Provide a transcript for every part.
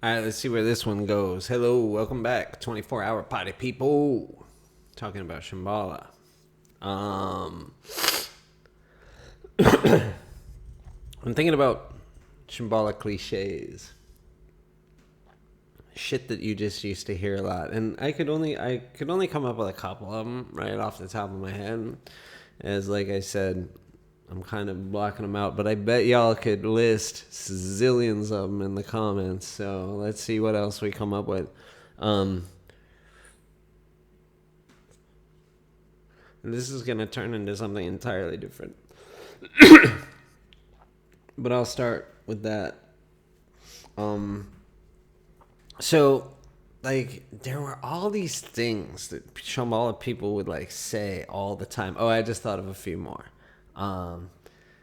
All right, let's see where this one goes. Hello, welcome back. 24-hour potty people. Talking about Shambhala. I'm thinking about Shambhala clichés. Shit that you just used to hear a lot. And I could only come up with a couple of them right off the top of my head. As like I said, I'm kind of blocking them out, but I bet y'all could list zillions of them in the comments. So let's see what else we come up with. This is going to turn into something entirely different. But I'll start with that. So, like, there were all these things that Shambhala people would, like, say all the time. Oh, I just thought of a few more.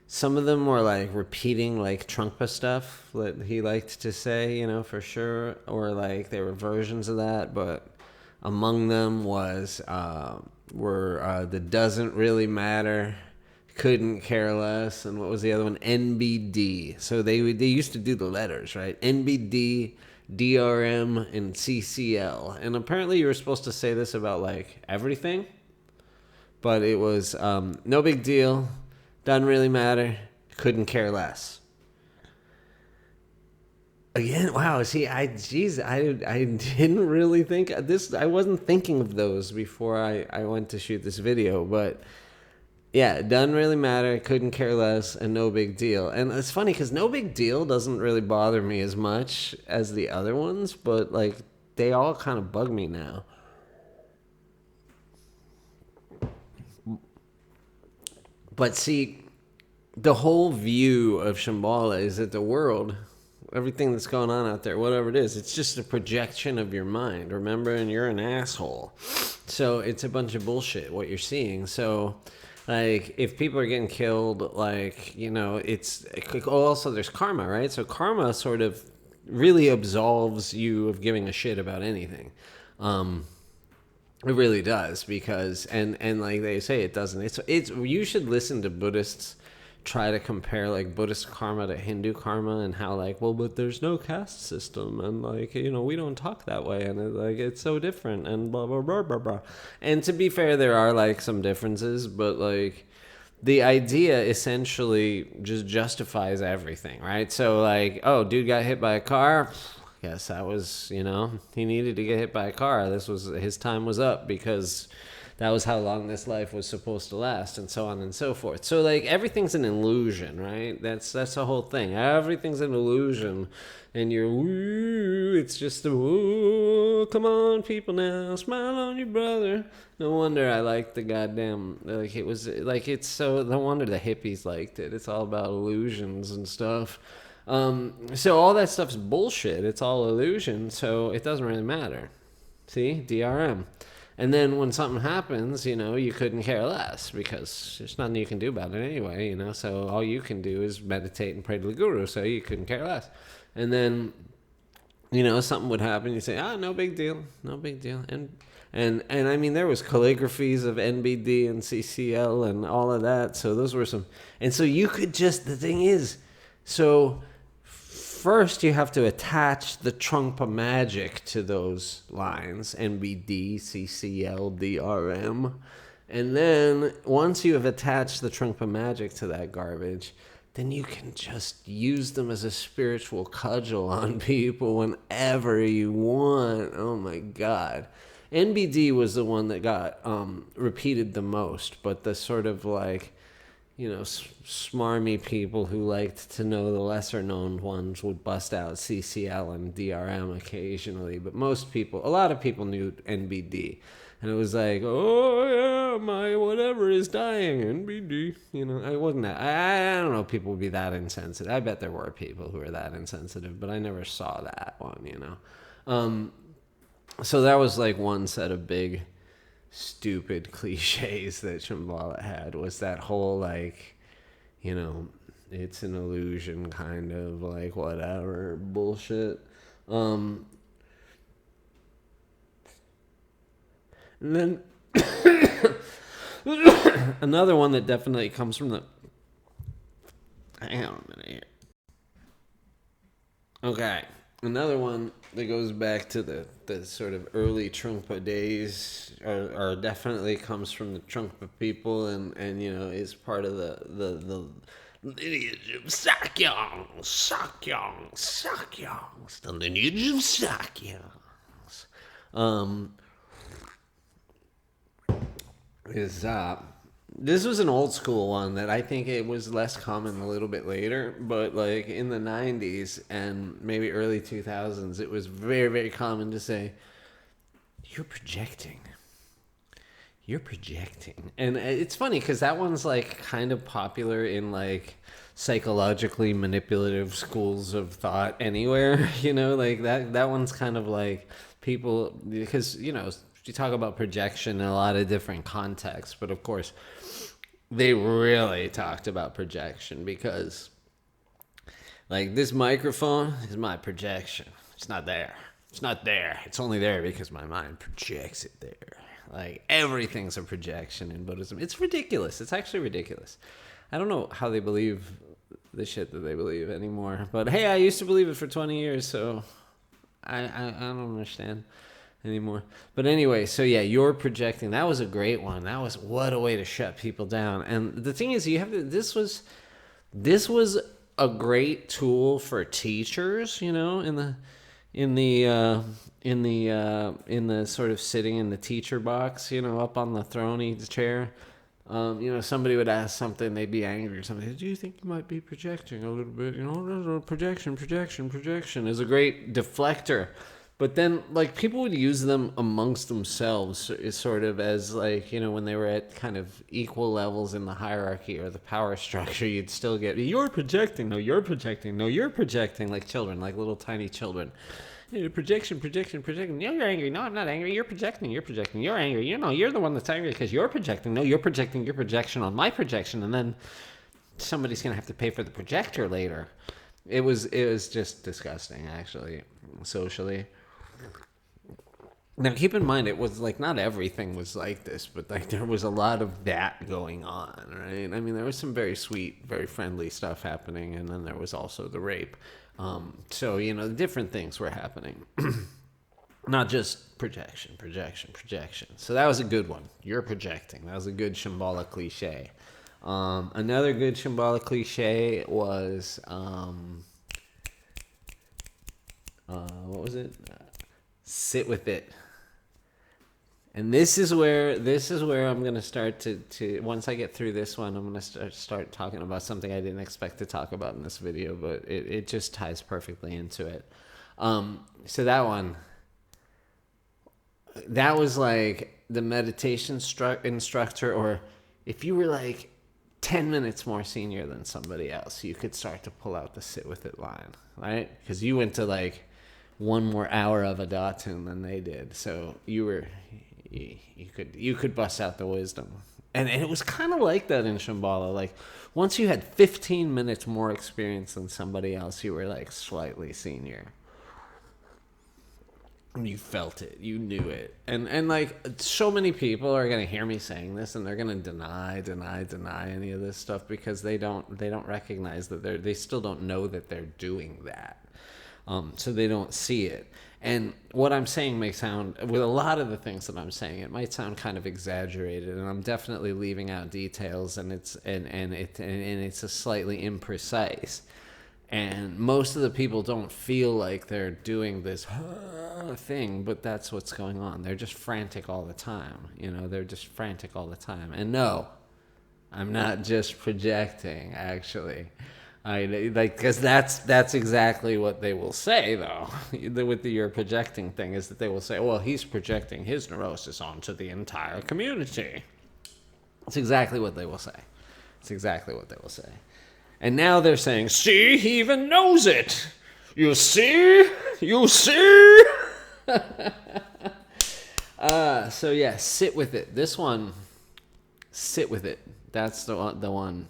Some of them were like repeating like Trungpa stuff that he liked to say, you know, for sure, or like there were versions of that. But among them was the doesn't really matter, couldn't care less, and what was the other one? NBD. So they used to do the letters, right? NBD, DRM, and CCL. And apparently you were supposed to say this about like everything, but it was no big deal. Doesn't really matter. Couldn't care less. Again, wow. See, I didn't really think this. I wasn't thinking of those before I went to shoot this video. But yeah, doesn't really matter. Couldn't care less, and no big deal. And it's funny because no big deal doesn't really bother me as much as the other ones. But like, they all kind of bug me now. But see, the whole view of Shambhala is that the world, everything that's going on out there, whatever it is, it's just a projection of your mind, remember? And you're an asshole. So it's a bunch of bullshit, what you're seeing. So, like, if people are getting killed, like, you know, it's also there's karma, right? So karma sort of really absolves you of giving a shit about anything. It really does, because and like they say, it doesn't. It's you should listen to Buddhists try to compare like Buddhist karma to Hindu karma, and how like, well, but there's no caste system, and like, you know, we don't talk that way, and it's so different, and blah blah blah blah blah. And to be fair, there are like some differences, but like the idea essentially just justifies everything, right? So like, oh, dude got hit by a car. Yes, that was, you know, he needed to get hit by a car. His time was up, because that was how long this life was supposed to last, and so on and so forth. So like, everything's an illusion, right? That's the whole thing. Everything's an illusion, and it's just come on, people, now smile on your brother. No wonder I liked the goddamn, like, it was like, it's so, no wonder the hippies liked it. It's all about illusions and stuff. So all that stuff's bullshit. It's all illusion, so it doesn't really matter. See? DRM. And then when something happens, you know, you couldn't care less, because there's nothing you can do about it anyway, you know, so all you can do is meditate and pray to the guru, so you couldn't care less. And then, you know, something would happen, you say, no big deal, no big deal. And I mean, there was calligraphies of NBD and CCL and all of that, so those were some, and so you could just, the thing is, so first, you have to attach the Trungpa magic to those lines, NBD, CCL, DRM. And then, once you have attached the Trungpa magic to that garbage, then you can just use them as a spiritual cudgel on people whenever you want. Oh my God. NBD was the one that got repeated the most, but the sort of like, you know, smarmy people who liked to know the lesser known ones would bust out CCL and DRM occasionally, but a lot of people knew NBD, and it was like, oh yeah, my whatever is dying, NBD, you know. I wasn't that, I don't know if people would be that insensitive. I bet there were people who were that insensitive, but I never saw that one, you know. So that was like one set of big stupid cliches that Shambhala had, was that whole like, you know, it's an illusion kind of like whatever bullshit. And then another one that definitely comes from the, hang on a minute here. Okay. Another one that goes back to the sort of early Trungpa days, or definitely comes from the Trungpa people, and is part of the lineage of Sakyongs, the lineage of Sakyongs. Is This was an old school one that I think it was less common a little bit later, but like in the 90s and maybe early 2000s, it was very, very common to say, you're projecting. You're projecting. And it's funny because that one's like kind of popular in like psychologically manipulative schools of thought anywhere, like that one's kind of like people, because, you talk about projection in a lot of different contexts, but of course, they really talked about projection because, like, this microphone is my projection. It's not there. It's not there. It's only there because my mind projects it there. Like, everything's a projection in Buddhism. It's ridiculous. It's actually ridiculous. I don't know how they believe the shit that they believe anymore. But, hey, I used to believe it for 20 years, so I don't understand anymore. But anyway, so yeah, you're projecting. That was a great one. That was, what a way to shut people down. And the thing is, this was a great tool for teachers, in the sort of sitting in the teacher box, up on the throne chair. Somebody would ask something, they'd be angry or something. Do you think you might be projecting a little bit? Projection is a great deflector. But then, like, people would use them amongst themselves sort of as, like, when they were at kind of equal levels in the hierarchy or the power structure, you'd still get, you're projecting, no, you're projecting, no, you're projecting, like children, like little tiny children. Projection. No, you're angry. No, I'm not angry. You're projecting. You're angry. You're the one that's angry because you're projecting. No, you're projecting your projection on my projection, and then somebody's going to have to pay for the projector later. It was just disgusting, actually, socially. Now, keep in mind, it was like not everything was like this, but like there was a lot of that going on, right? I mean, there was some very sweet, very friendly stuff happening, and then there was also the rape. So, different things were happening. Not just projection. So that was a good one. You're projecting. That was a good Shambhala cliche. Another good Shambhala cliche was, what was it? Sit with it. And this is where I'm going to start to once I get through this one, I'm going to start talking about something I didn't expect to talk about in this video, but it just ties perfectly into it. So that one, that was like the meditation instructor, or if you were like 10 minutes more senior than somebody else, you could start to pull out the sit with it line, right? Because you went to like one more hour of a datun than they did, so you could bust out the wisdom. And it was kind of like that in Shambhala. Like, once you had 15 minutes more experience than somebody else, you were like slightly senior. And you felt it, you knew it. And like, so many people are going to hear me saying this, and they're going to deny any of this stuff because they don't recognize that they still don't know that they're doing that. So they don't see it. And what I'm saying may sound, with a lot of the things that I'm saying, it might sound kind of exaggerated, and I'm definitely leaving out details, and it's a slightly imprecise. And most of the people don't feel like they're doing this thing, but that's what's going on. They're just frantic all the time. They're just frantic all the time. And no, I'm not just projecting, actually. Because that's exactly what they will say, though. With the you're projecting thing, is that they will say, well, he's projecting his neurosis onto the entire community. It's exactly what they will say. And now they're saying, see, he even knows it. You see? So yeah, sit with it. This one, sit with it. That's the one.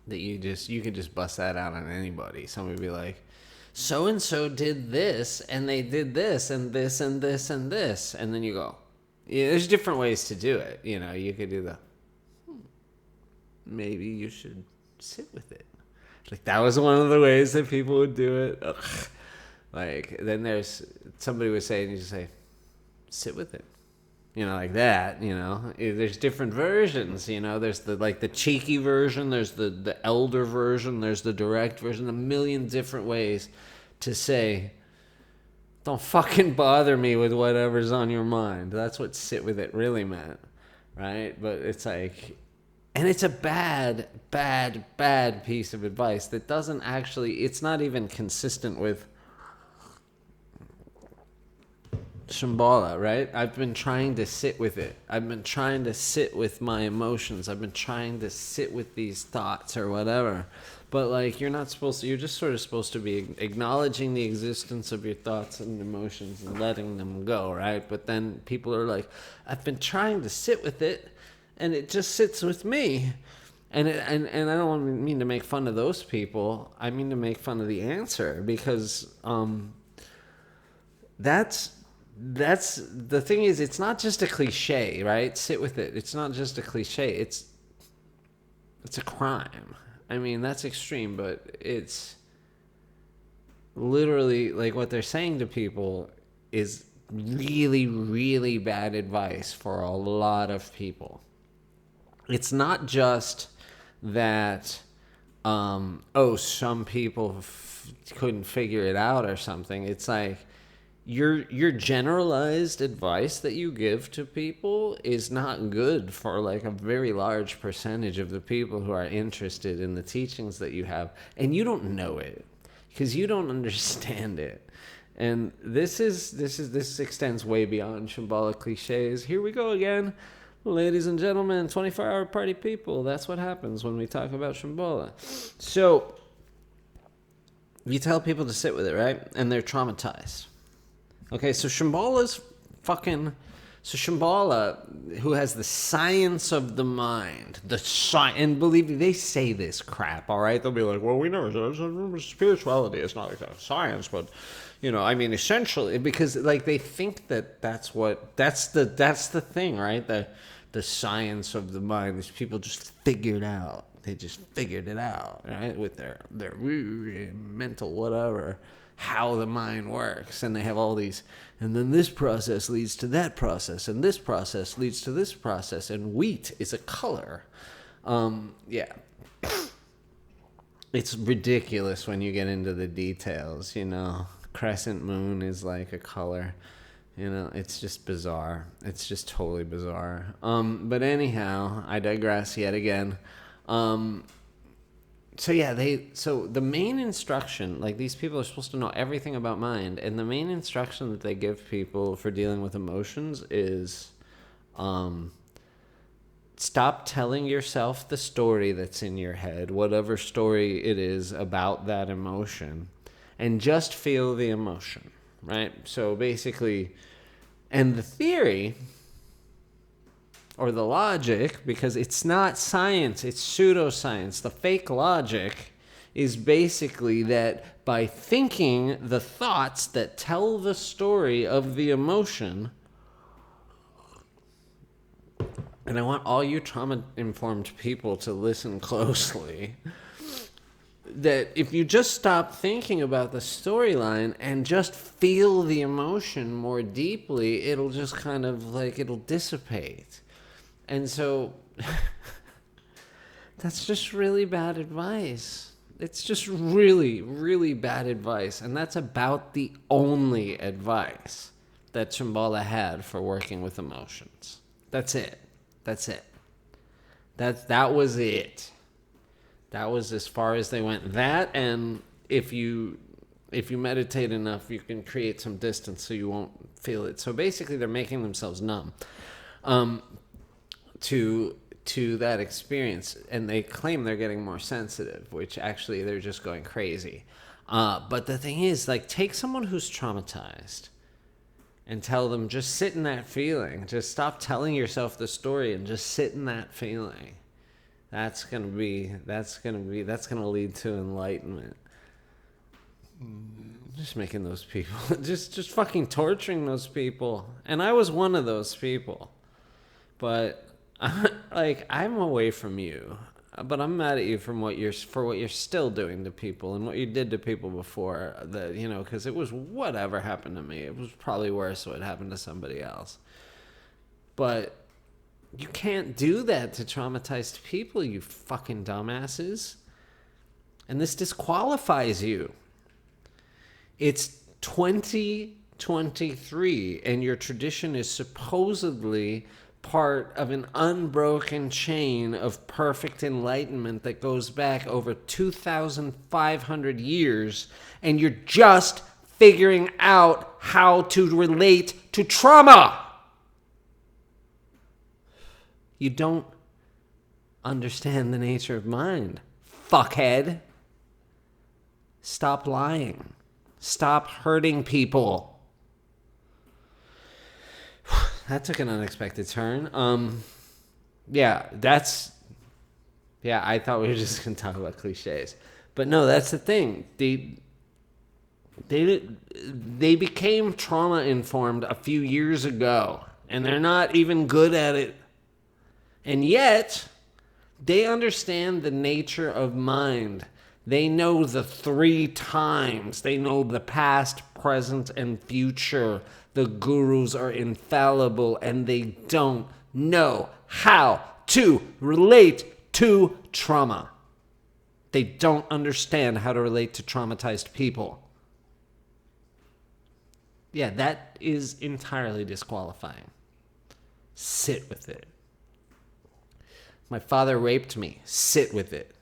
That you could just bust that out on anybody. Somebody would be like, so and so did this, and they did this, and this, and this, and this, and then you go, yeah, there's different ways to do it. You could do maybe you should sit with it. Like, that was one of the ways that people would do it. Ugh. Like, then there's somebody would say, and you just say, sit with it. Like that, There's different versions, There's the cheeky version, there's the elder version, there's the direct version, a million different ways to say, don't fucking bother me with whatever's on your mind. That's what sit with it really meant, right? But it's like, and it's a bad, bad, bad piece of advice that doesn't actually, it's not even consistent with Shambhala, right? I've been trying to sit with it. I've been trying to sit with my emotions. I've been trying to sit with these thoughts or whatever. But, like, you're not supposed to, you're just sort of supposed to be acknowledging the existence of your thoughts and emotions and letting them go, right? But then people are like, I've been trying to sit with it, and it just sits with me. And I don't mean to make fun of those people. I mean to make fun of the answer, because that's the thing is, it's not just a cliche, right? Sit with it. It's not just a cliche. It's a crime. I mean, that's extreme, but it's literally, like, what they're saying to people is really, really bad advice for a lot of people. It's not just that, some people couldn't figure it out or something. It's like, your generalized advice that you give to people is not good for, like, a very large percentage of the people who are interested in the teachings that you have, and you don't know it because you don't understand it. And this extends way beyond Shambhala clichés. Here we go again, ladies and gentlemen, 24-hour party people. That's what happens when we talk about Shambhala. So you tell people to sit with it, right? And they're traumatized. Okay, so Shambhala, who has the science of the mind, and believe me, they say this crap, all right? They'll be like, well, we know spirituality is not like a science, but, essentially, because, like, they think that's the thing, right? The science of the mind, these people just figured out. They just figured it out, right? With their mental whatever, how the mind works, and they have all these, and then this process leads to that process, and this process leads to this process, and wheat is a color. It's ridiculous when you get into the details, crescent moon is like a color, it's just bizarre. It's just totally bizarre. But anyhow, I digress yet again. So the main instruction, like, these people are supposed to know everything about mind, and the main instruction that they give people for dealing with emotions is, stop telling yourself the story that's in your head, whatever story it is about that emotion, and just feel the emotion, right? So basically, and the theory, or the logic, because it's not science, it's pseudoscience. The fake logic is basically that by thinking the thoughts that tell the story of the emotion, and I want all you trauma-informed people to listen closely, that if you just stop thinking about the storyline and just feel the emotion more deeply, it'll just kind of, like, it'll dissipate. And so that's just really bad advice. It's just really, really bad advice. And that's about the only advice that Shambhala had for working with emotions. That's it. That was it. That was as far as they went. That, and if you meditate enough, you can create some distance so you won't feel it. So basically, they're making themselves numb. To that experience, and they claim they're getting more sensitive, which actually they're just going crazy. But the thing is, like, take someone who's traumatized and tell them, just sit in that feeling. Just stop telling yourself the story and just sit in that feeling. That's gonna lead to enlightenment. Just making those people, just fucking torturing those people. And I was one of those people. But I'm away from you. But I'm mad at you for what you're still doing to people and what you did to people before. That because it was whatever happened to me. It was probably worse what happened to somebody else. But you can't do that to traumatized people, you fucking dumbasses. And this disqualifies you. It's 2023, and your tradition is supposedly part of an unbroken chain of perfect enlightenment that goes back over 2,500 years, and you're just figuring out how to relate to trauma. You don't understand the nature of mind, fuckhead. Stop lying. Stop hurting people. That took an unexpected turn. I thought we were just going to talk about cliches. But no, that's the thing. They became trauma-informed a few years ago, and they're not even good at it. And yet, they understand the nature of mind. They know the 3 times. They know the past, present, and future. The gurus are infallible, and they don't know how to relate to trauma. They don't understand how to relate to traumatized people. Yeah, that is entirely disqualifying. Sit with it. My father raped me. Sit with it.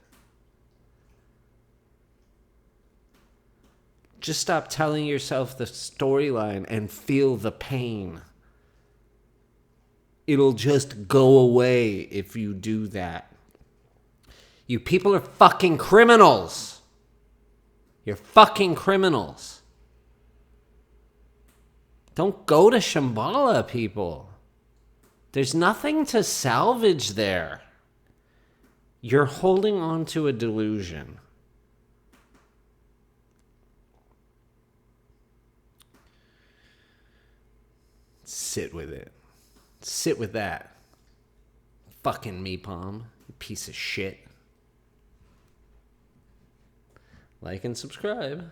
Just stop telling yourself the storyline and feel the pain. It'll just go away if you do that. You people are fucking criminals. You're fucking criminals. Don't go to Shambhala, people. There's nothing to salvage there. You're holding on to a delusion. Sit with it. Sit with that. Fucking Mipham, you piece of shit. Like and subscribe.